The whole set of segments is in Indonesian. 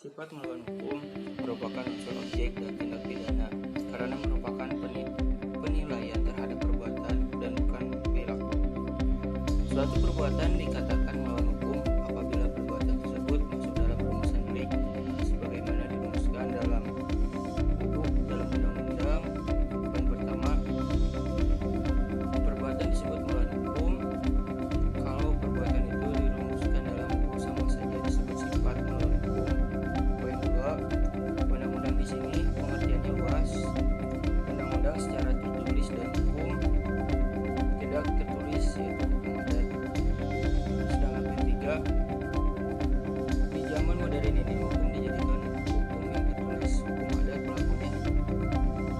Sifat melawan hukum merupakan unsur objek dan tindak pidana karena merupakan penilaian terhadap perbuatan dan bukan perilaku. Suatu perbuatan dikatakan melawan hukum apabila perbuatan tersebut masuk dalam rumusan delik sebagaimana dirumuskan dalam undang-undang. Poin pertama, perbuatan disebut melawan hukum kalau perbuatan itu dirumuskan dalam buku sama saja disebut sifat melawan hukum. Poin kedua, undang-undang di sini pengertiannya luas. Undang-undang secara tertulis dan hukum tidak tertulis yaitu hukum adat. Sedangkan poin tiga, di zaman modern ini hukum dijadikan hukum yang tertulis, hukum adat berlakunya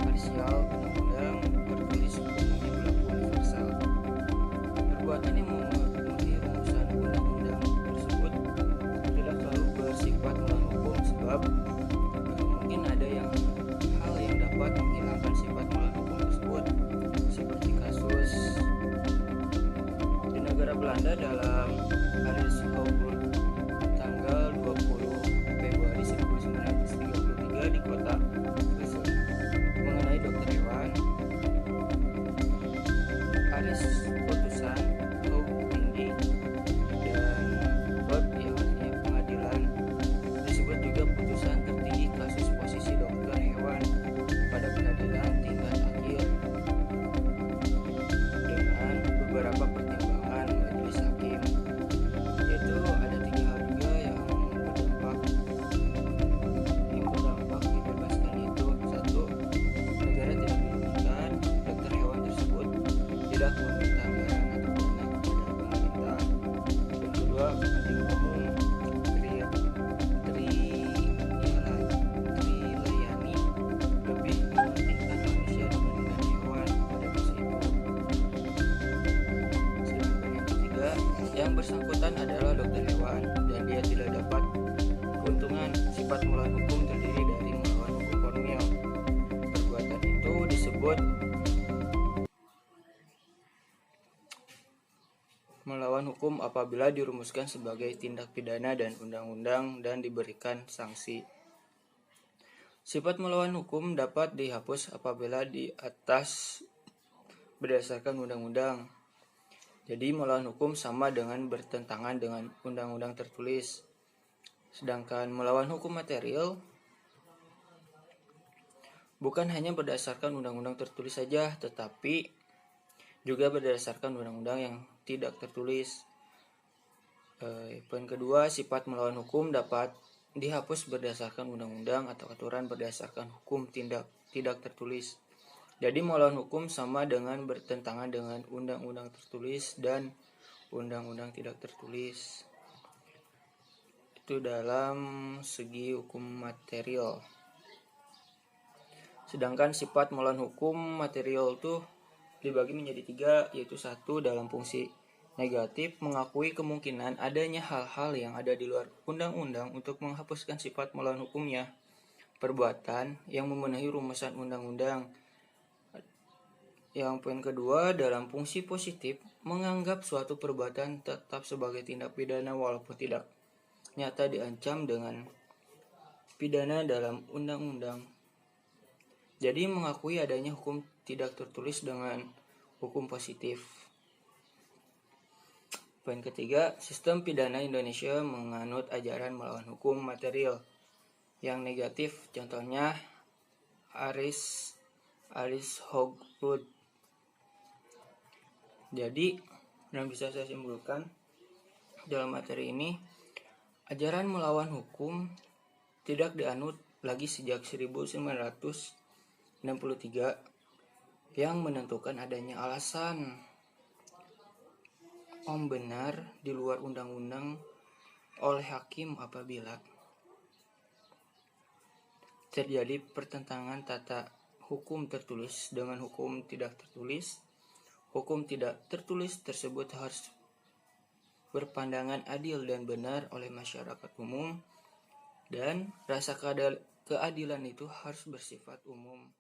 parsial, undang-undang tertulis hukumnya berlaku universal. Perbuatan yang memenuhi rumusan undang-undang tersebut tidak selalu bersifat melawan hukum sebab mungkin ada hal yang dapat menghilangkan sifat melawan hukum tersebut, seperti kasus di negara Belanda dalam Arishoburg tanggal 20 Februari 1933 di kota Brussel mengenai dokter hewan. Aris putusan Hoog tinggi dan Court yang artinya pengadilan, disebut juga putusan tertinggi kasus posisi dokter hewan pada pengadilan tingkat akhir dengan beberapa pertimbangan majelis hakim, yaitu ada tiga hal juga yang berdampak dibebaskan, yaitu satu, negara tidak merugikan dokter hewan tersebut tidak meminta anggaran atau dana kepada pemerintah. Dan kedua, kepentingan umum trilayani lebih mementingkan manusia dibandingkan hewan pada masa itu. Sedangkan yang ketiga, yang bersangkutan adalah dokter hewan dan dia tidak dapat keuntungan. Sifat melawan hukum terdiri dari melawan hukum formil. Perbuatan itu disebut melawan hukum apabila dirumuskan sebagai tindak pidana dan undang-undang dan diberikan sanksi. Sifat melawan hukum dapat dihapus apabila di atas berdasarkan undang-undang. Jadi melawan hukum sama dengan bertentangan dengan undang-undang tertulis. Sedangkan melawan hukum material bukan hanya berdasarkan undang-undang tertulis saja, tetapi juga berdasarkan undang-undang yang tidak tertulis. Poin kedua, sifat melawan hukum dapat dihapus berdasarkan undang-undang atau aturan berdasarkan hukum tidak tertulis. Jadi melawan hukum sama dengan bertentangan dengan undang-undang tertulis dan undang-undang tidak tertulis. Itu dalam segi hukum material. Sedangkan sifat melawan hukum material itu dibagi menjadi tiga, yaitu satu, dalam fungsi negatif, mengakui kemungkinan adanya hal-hal yang ada di luar undang-undang untuk menghapuskan sifat melawan hukumnya. Perbuatan yang memenuhi rumusan undang-undang. Yang poin kedua, dalam fungsi positif, menganggap suatu perbuatan tetap sebagai tindak pidana walaupun tidak nyata diancam dengan pidana dalam undang-undang. Jadi mengakui adanya hukum tidak tertulis dengan hukum positif. Poin ketiga, sistem pidana Indonesia menganut ajaran melawan hukum material. Yang negatif, contohnya Arishoburg. Jadi, yang bisa saya simpulkan dalam materi ini, ajaran melawan hukum tidak dianut lagi sejak 1963 yang menentukan adanya alasan benar di luar undang-undang oleh hakim apabila terjadi pertentangan tata hukum tertulis dengan hukum tidak tertulis. Hukum tidak tertulis tersebut harus berpandangan adil dan benar oleh masyarakat umum, dan rasa keadilan itu harus bersifat umum.